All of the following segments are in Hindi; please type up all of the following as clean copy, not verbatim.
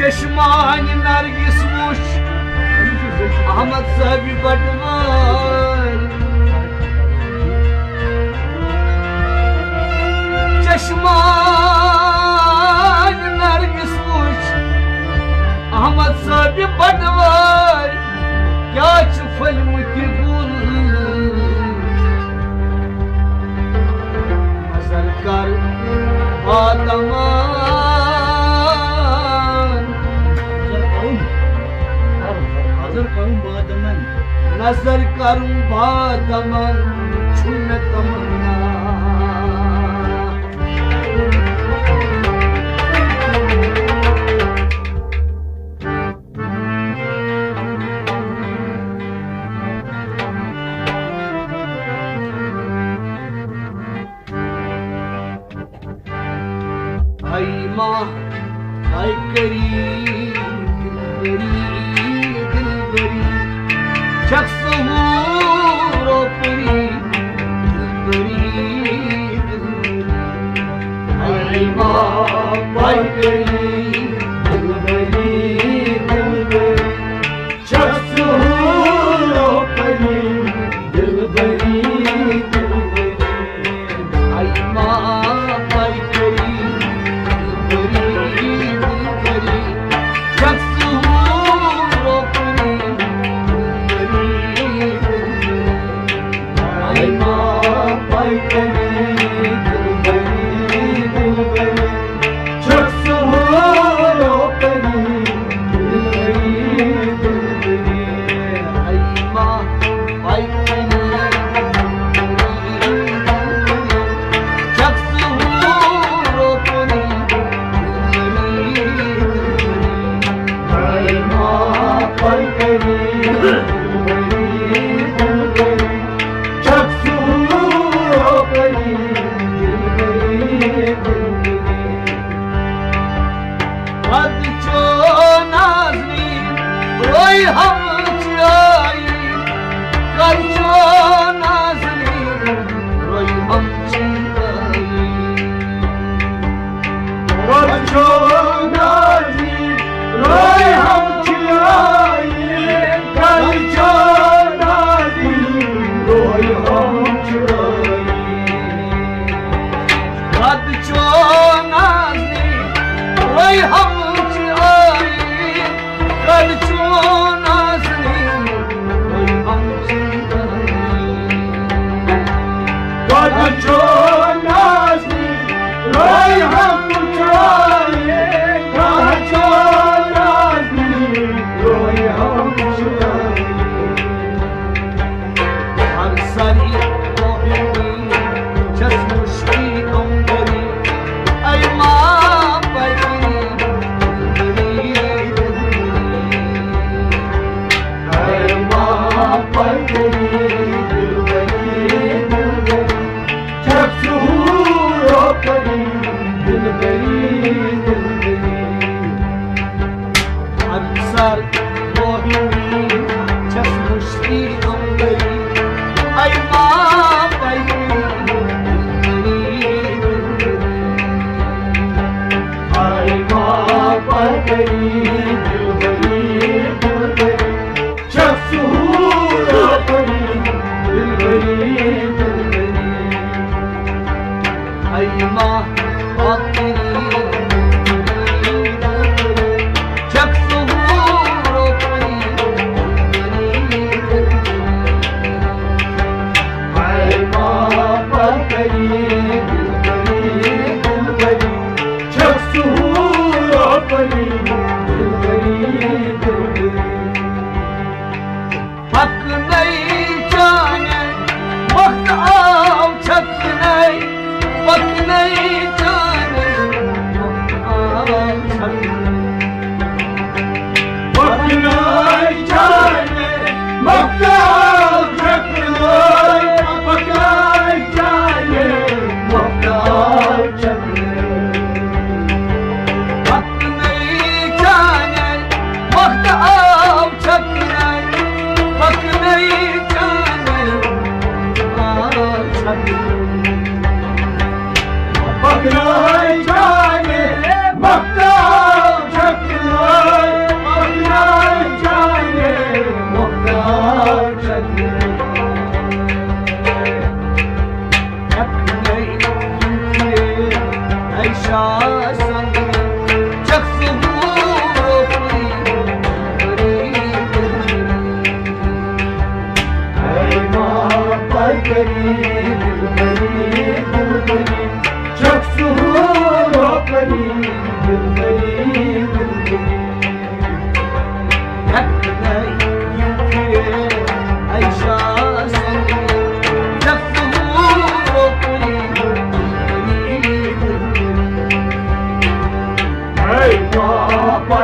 चश्मान नरगिस वुश अहमद साहब बटवार चश्मान नरगिस वुश अहमद साहब बटवार क्या फलमुत गुल नजर कर बादमान नजर करूं बादमन छुन तमन्ना आई माँ आई दिलबरी शख्स रोपरी दिलबरी आई माँ आई दिलबरी शख्स रोपरी दिलबरी आई माँ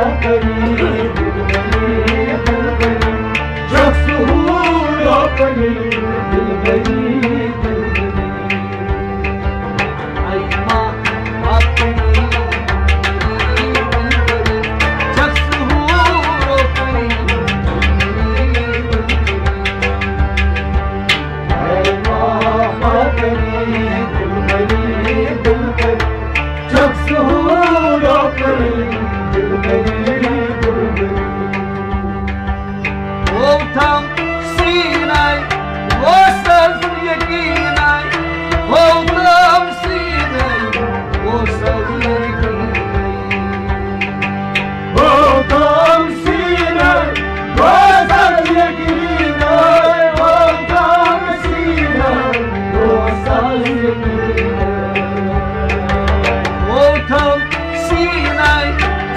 परी जग सुहूरो परी दिलबरी आई माँ अपनी जग सुहूरो परी आई माँ अपनी दिलबरी जग सुहूरो परी O tam Sinai, o saz yakinai, o tam Sinai, o saz yakinai. O tam Sinai, o saz yakinai, o tam Sinai, o saz yakinai. O tam Sinai,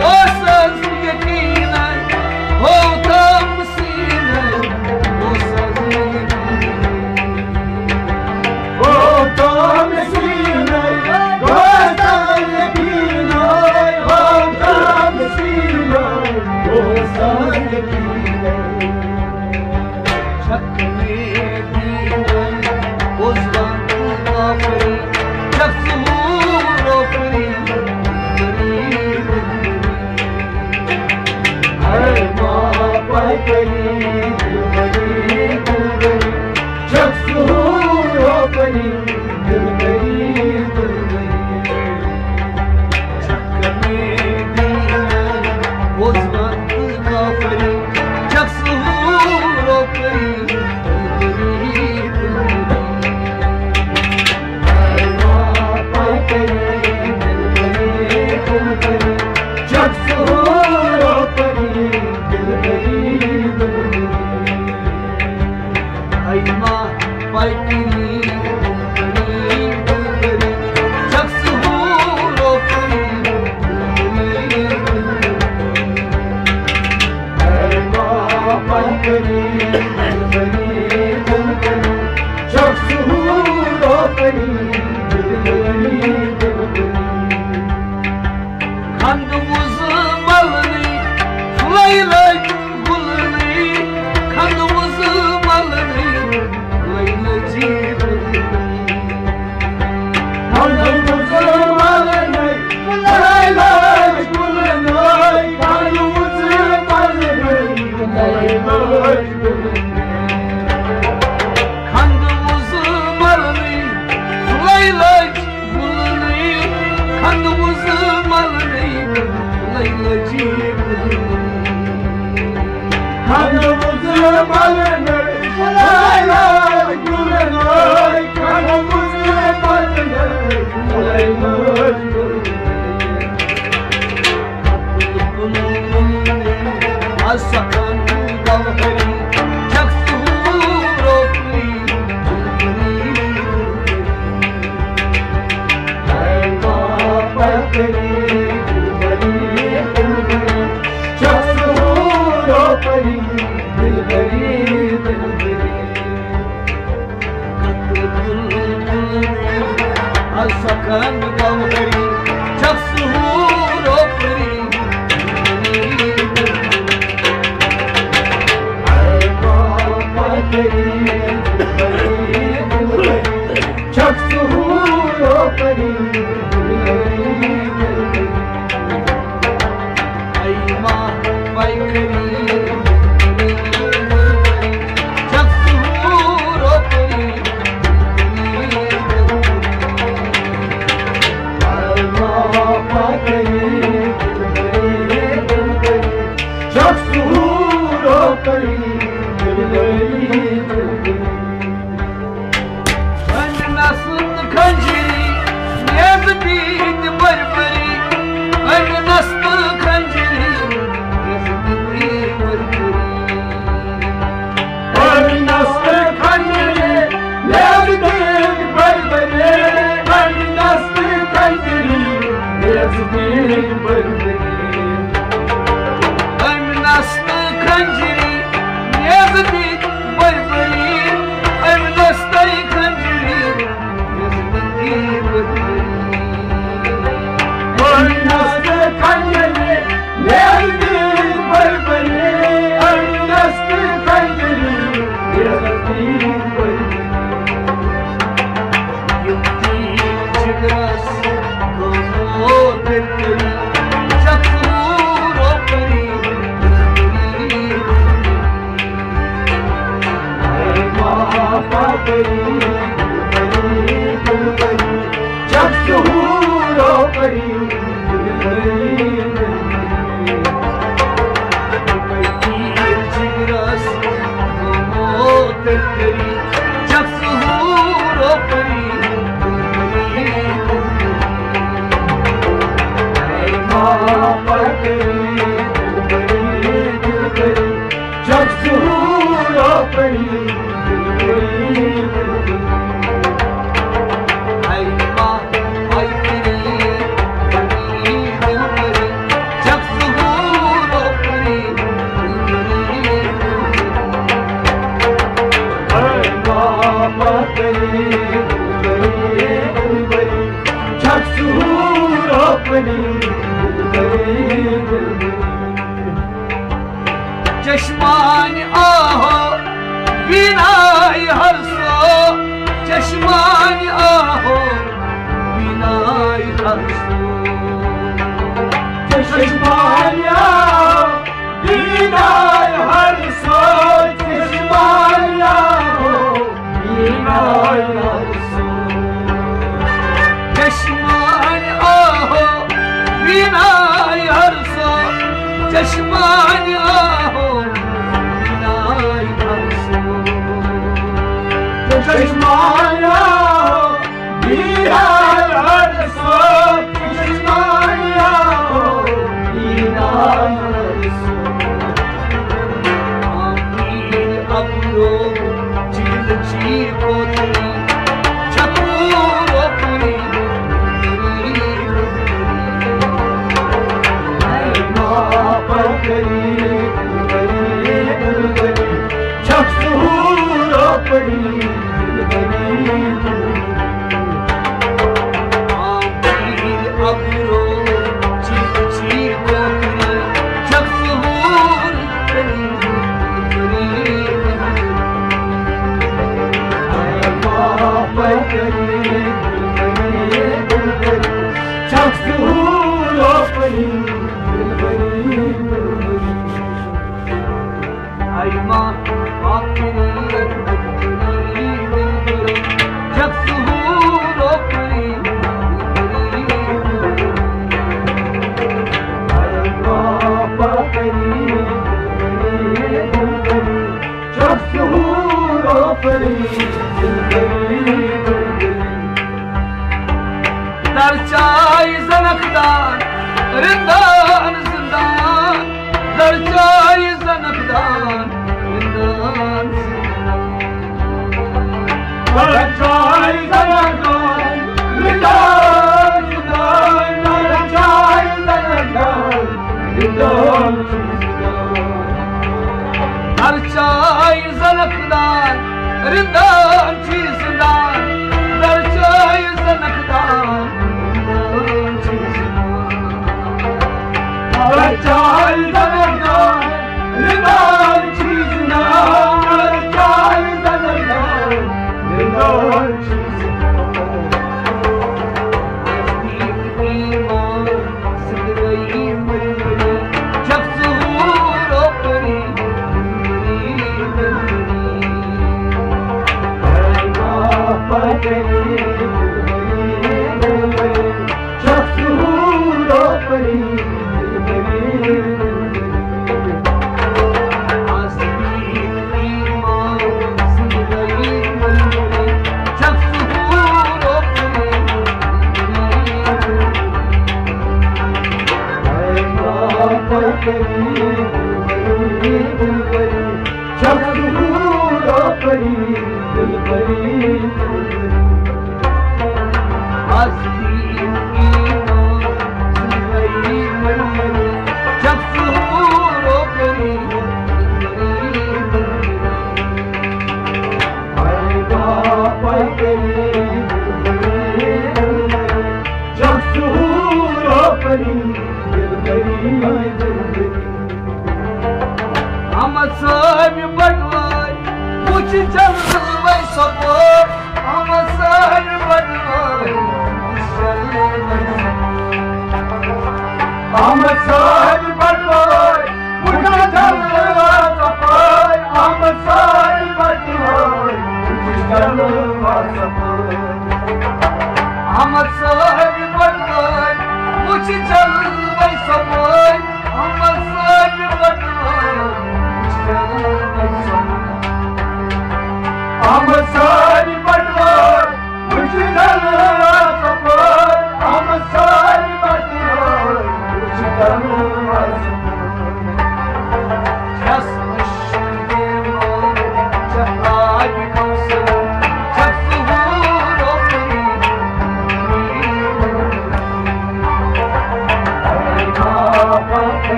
o saz yakinai, o tam Sinai, o saz yakinai. O tam Sinai, o saz yakinai, o tam Sinai, o saz yakinai. Çakme dinay, ozdan kafiri, çaksur ofiri, ay maँ परी दिलबरी जग सुहूरो परी दिलबरी छक्मे दीनाई उज़्वत काफरी जग सुहूरो परी दिलबरी ay maँ परी दिलबरी जग सुहूरो परी आई माँ परी जग सुहूरो परी आई माँ परी जग सुहूरो परी Kanımızı malını, Leyla gülünü, kanımızı malını, Leyla cibini. Kanımızı malını, Leyla gülünü, kanımızı malını, Leyla cibini. Kanımızı malını, Leyla gülünü, kanımızı malını, Leyla cibini. Kanımızı malını, Leyla gülünü, kanımızı malını, Leyla cibini. Asakan gavhari, jak suhuro puri, ay maँ परी जग सुहूरो परी दिलबरी Asakan gavhari, jak suhuro puri ay maँ परी जग सुहूरो परी आई माँ परी जग सुहूरो परी आई माँ परी जग सुहूरो परी nasıl kanceri, yazbid barbari, nasıl kanceri, yazbid चष्मान आहो बिनाई हर सो चष्मान आहो बिनाई हर सो चष्मान आहो बिनाई हर सो चष्मान आहो बिनाई हर सो चष्मान आहो बिनाई हर सो चष्मान आहो बिनाई हर सो चष्मान आहो बिनाई हर सो चष्मान आहो बिनाई हर सो आमीर अबरो चील चीर कोतरी चतुर अपनी दरचाई जनकदान रिंदान जिंदान दरचाई जनकदान रिंदान दरचाई जनकदान रिंदान जिंदान दरचाई जनकदान रिंदान दरचाई जनकदान रिंदान जिंदान दरचाई जनकदान Çay zanırdan, rıdan çizdan. Çay zanırdan, rıdan çizdan. Bir iman sıdırayım mırmırı, çok zuhur okları, mırmırı mırmırı. Eyvah bakeri, mırmırı, çok zuhur okları.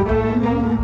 परी